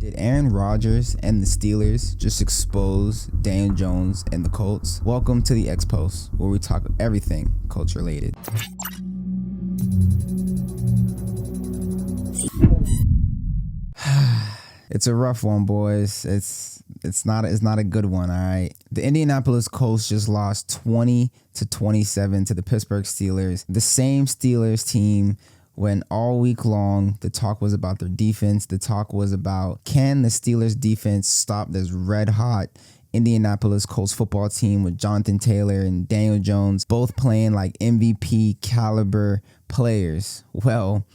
Did Aaron Rodgers and the Steelers just expose Daniel Jones and the Colts? Welcome to the X Post, where we talk everything Colts related. It's a rough one, boys. It's not a good one, all right? The Indianapolis Colts just lost 20-27 to the Pittsburgh Steelers. The same Steelers team when all week long the talk was about their defense. The talk was about, can the Steelers defense stop this red hot Indianapolis Colts football team with Jonathan Taylor and Daniel Jones both playing like MVP caliber players? Well,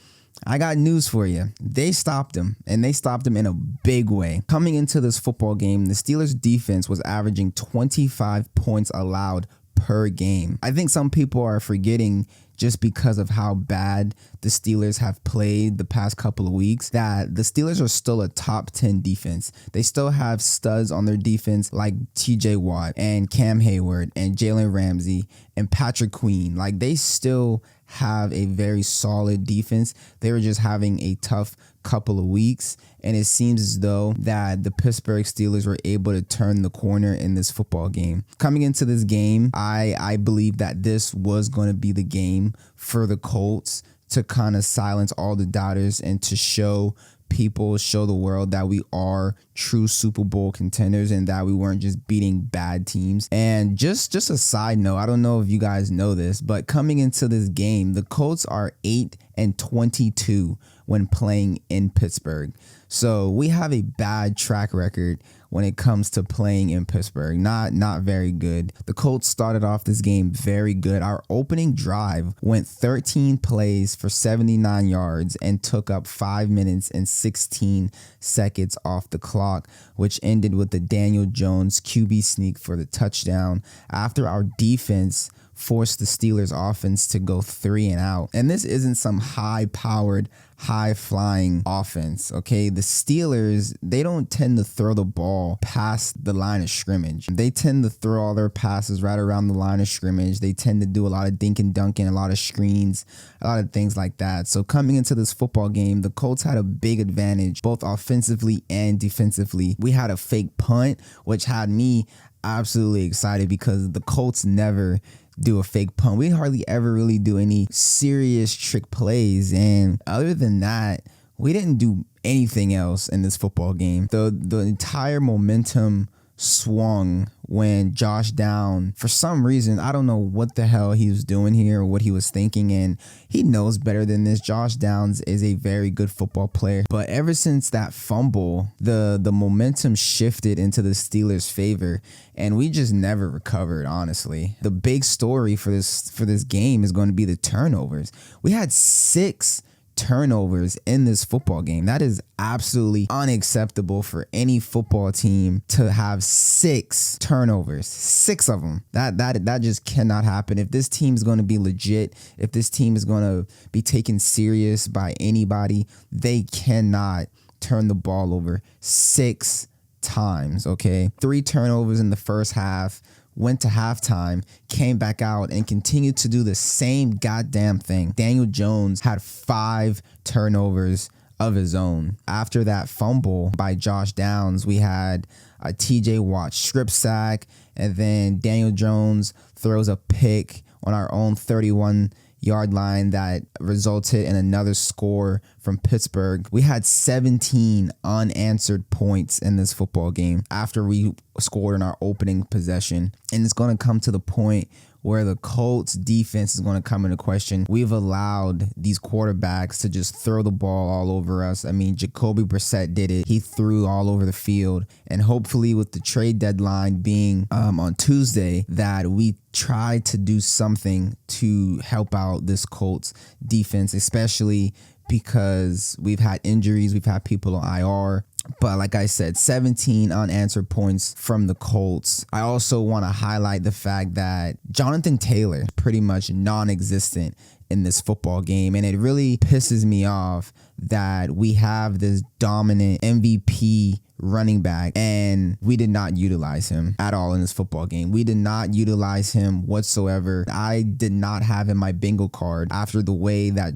I got news for you. They stopped them, and they stopped them in a big way. Coming into this football game, the Steelers defense was averaging 25 points allowed per game. I think some people are forgetting, just because of how bad the Steelers have played the past couple of weeks, that the Steelers are still a top 10 defense. They still have studs on their defense like TJ Watt and Cam Hayward and Jalen Ramsey and Patrick Queen. Like, they still have a very solid defense. They were just having a tough couple of weeks, and it seems as though that the Pittsburgh Steelers were able to turn the corner in this football game. Coming into this game, I believe that this was going to be the game for the Colts to kind of silence all the doubters and to show the world that we are true Super Bowl contenders and that we weren't just beating bad teams. And just a side note, I don't know if you guys know this, but coming into this game, the Colts are 8-22 when playing in Pittsburgh. So we have a bad track record when it comes to playing in Pittsburgh. Not very good. The Colts started off this game very good. Our opening drive went 13 plays for 79 yards and took up 5 minutes and 16 seconds off the clock, which ended with the Daniel Jones QB sneak for the touchdown after our defense forced the Steelers offense to go 3 and out. And this isn't some high-powered, high-flying offense, okay? The Steelers, they don't tend to throw the ball past the line of scrimmage. They tend to throw all their passes right around the line of scrimmage. They tend to do a lot of dink and dunking, a lot of screens, a lot of things like that. So coming into this football game, the Colts had a big advantage, both offensively and defensively. We had a fake punt, which had me absolutely excited because the Colts never do a fake punt. We hardly ever really do any serious trick plays. And other than that, we didn't do anything else in this football game. The entire momentum swung when Josh Downs, for some reason, I don't know what the hell he was doing here or what he was thinking, and he knows better than this. Josh Downs is a very good football player, but ever since that fumble, the momentum shifted into the Steelers' favor, and we just never recovered, honestly. The big story for this game is going to be the turnovers. We had 6 turnovers in this football game. That is absolutely unacceptable for any football team to have 6 turnovers, 6 of them. That just cannot happen. If this team is going to be legit, if this team is going to be taken serious by anybody, they cannot turn the ball over 6 times, okay? 3 turnovers in the first half, went to halftime, came back out, and continued to do the same goddamn thing. Daniel Jones had 5 turnovers of his own. After that fumble by Josh Downs, we had a TJ Watt strip sack, and then Daniel Jones throws a pick on our own 31-yard line that resulted in another score from Pittsburgh. We had 17 unanswered points in this football game after we scored in our opening possession. And it's going to come to the point where the Colts defense is going to come into question. We've allowed these quarterbacks to just throw the ball all over us. I mean, Jacoby Brissett did it. He threw all over the field. And hopefully with the trade deadline being on Tuesday, that we try to do something to help out this Colts defense, especially because we've had injuries, we've had people on IR. But like I said, 17 unanswered points from the Colts. I also want to highlight the fact that Jonathan Taylor pretty much non-existent in this football game. And it really pisses me off that we have this dominant MVP running back, and we did not utilize him at all in this football game. We did not utilize him whatsoever. I did not have in my bingo card after the way that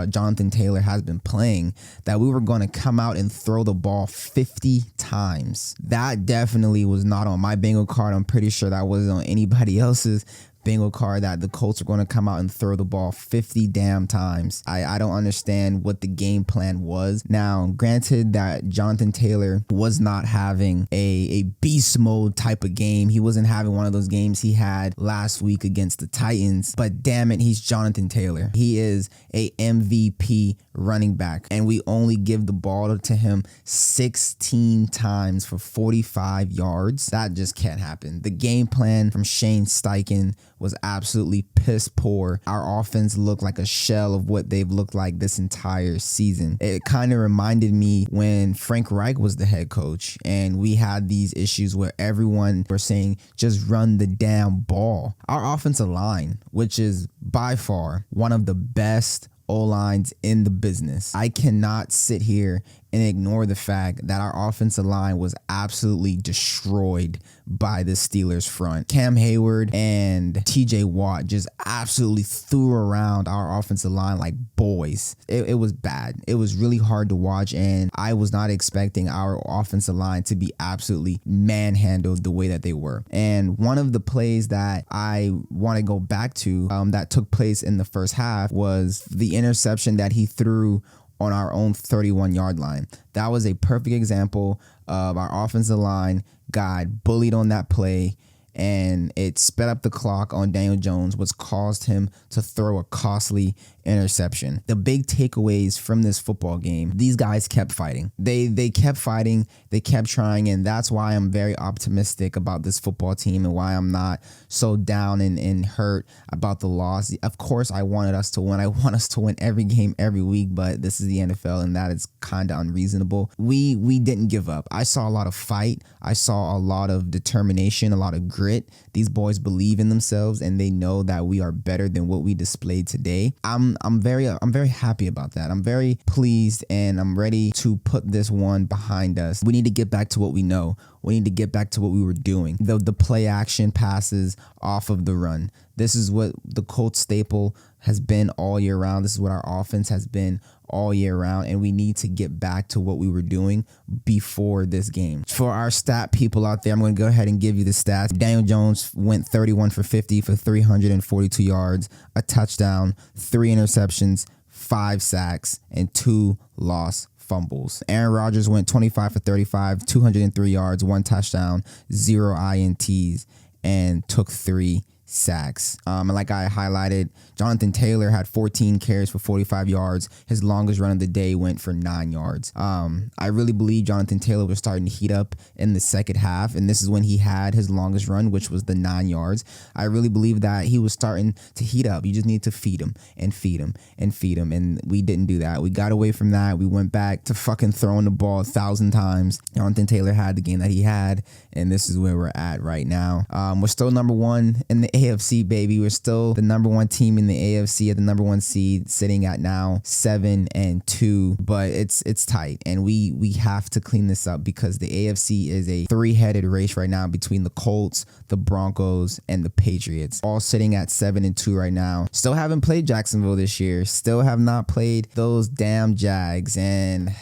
Jonathan Taylor has been playing that we were going to come out and throw the ball 50 times. That definitely was not on my bingo card. I'm pretty sure that wasn't on anybody else's bingo card, that the Colts are going to come out and throw the ball 50 damn times. I don't understand what the game plan was. Now, granted that Jonathan Taylor was not having a beast mode type of game. He wasn't having one of those games he had last week against the Titans, but damn it, he's Jonathan Taylor. He is a MVP running back, and we only give the ball to him 16 times for 45 yards. That just can't happen. The game plan from Shane Steichen was absolutely piss poor. Our offense looked like a shell of what they've looked like this entire season. It kind of reminded me when Frank Reich was the head coach and we had these issues where everyone were saying just run the damn ball. Our offensive line, which is by far one of the best O-lines in the business. I cannot sit here and ignore the fact that our offensive line was absolutely destroyed by the Steelers front. Cam Hayward and TJ Watt just absolutely threw around our offensive line like boys. It was bad. It was really hard to watch, and I was not expecting our offensive line to be absolutely manhandled the way that they were. And one of the plays that I want to go back to that took place in the first half was the interception that he threw on our own 31-yard line. That was a perfect example of our offensive line got bullied on that play, and it sped up the clock on Daniel Jones, which caused him to throw a costly interception. The big takeaways from this football game, these guys kept fighting. They kept fighting, they kept trying, and that's why I'm very optimistic about this football team and why I'm not so down and hurt about the loss. Of course, I wanted us to win. I want us to win every game, every week, but this is the NFL, and that is kind of unreasonable. We didn't give up. I saw a lot of fight. I saw a lot of determination, a lot of grit. These boys believe in themselves, and they know that we are better than what we displayed today. I'm very happy about that. I'm very pleased, and I'm ready to put this one behind us. We need to get back to what we know. We need to get back to what we were doing. The play action passes off of the run. This is what the Colts staple has been all year round. This is what our offense has been all year round, and we need to get back to what we were doing before this game. For our stat people out there, I'm going to go ahead and give you the stats. Daniel Jones went 31 for 50 for 342 yards, a touchdown, 3 interceptions, 5 sacks, and 2 lost fumbles. Aaron Rodgers went 25 for 35, 203 yards, 1 touchdown, 0 INTs, and took 3 sacks. And like I highlighted, Jonathan Taylor had 14 carries for 45 yards. His longest run of the day went for 9 yards. I really believe Jonathan Taylor was starting to heat up in the second half, and this is when he had his longest run, which was the 9 yards. I really believe that he was starting to heat up. You just need to feed him and feed him and feed him, and we didn't do that. We got away from that. We went back to fucking throwing the ball 1,000 times. Jonathan Taylor had the game that he had, and this is where we're at right now. We're still number 1 in the AFC, baby. We're still the number 1 team in the AFC at the number 1 seed, sitting at now 7-2. But it's tight, and we have to clean this up because the AFC is a 3-headed race right now between the Colts, the Broncos, and the Patriots, all sitting at 7-2 right now. Still haven't played Jacksonville this year. Still have not played those damn Jags, and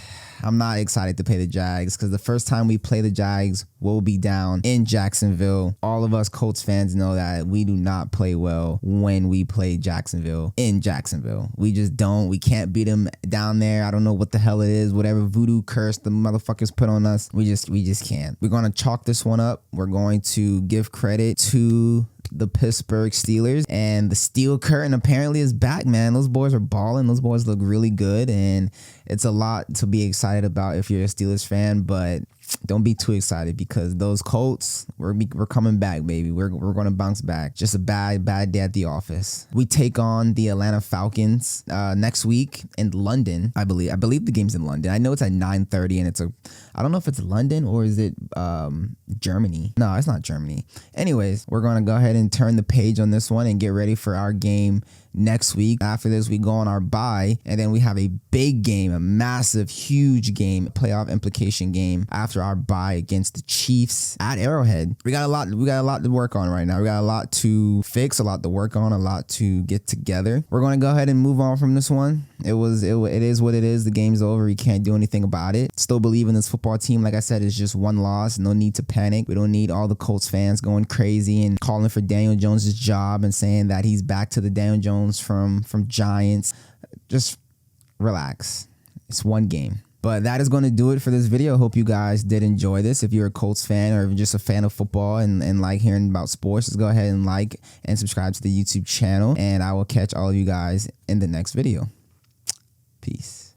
I'm not excited to play the Jags because the first time we play the Jags, we'll be down in Jacksonville. All of us Colts fans know that we do not play well when we play Jacksonville in Jacksonville. We just don't. We can't beat them down there. I don't know what the hell it is. Whatever voodoo curse the motherfuckers put on us, we just can't. We're going to chalk this one up. We're going to give credit to the Pittsburgh Steelers, and the steel curtain apparently is back, man. Those boys are balling. Those boys look really good, and it's a lot to be excited about if you're a Steelers fan, but don't be too excited because those Colts, we're coming back, baby. We're going to bounce back. Just a bad day at the office. We take on the Atlanta Falcons next week in London, I believe. I believe the game's in London. I know it's at 9:30, and I don't know if it's London or is it Germany. No, it's not Germany. Anyways, we're going to go ahead and turn the page on this one and get ready for our game next week. After this, we go on our bye, and then we have a big game, a massive, huge game, playoff implication game after our bye against the Chiefs at Arrowhead. We got a lot to work on right now. We got a lot to fix, a lot to work on, a lot to get together. We're going to go ahead and move on from this one. It is what it is. The game's over. We can't do anything about it. Still believe in this football team. Like I said, it's just one loss. No need to panic. We don't need all the Colts fans going crazy and calling for Daniel Jones' job and saying that he's back to the Daniel Jones from Giants. Just relax. It's one game. But that is going to do it for this video. Hope you guys did enjoy this. If you're a Colts fan or just a fan of football and like hearing about sports, just go ahead and like and subscribe to the YouTube channel. And I will catch all of you guys in the next video. Peace.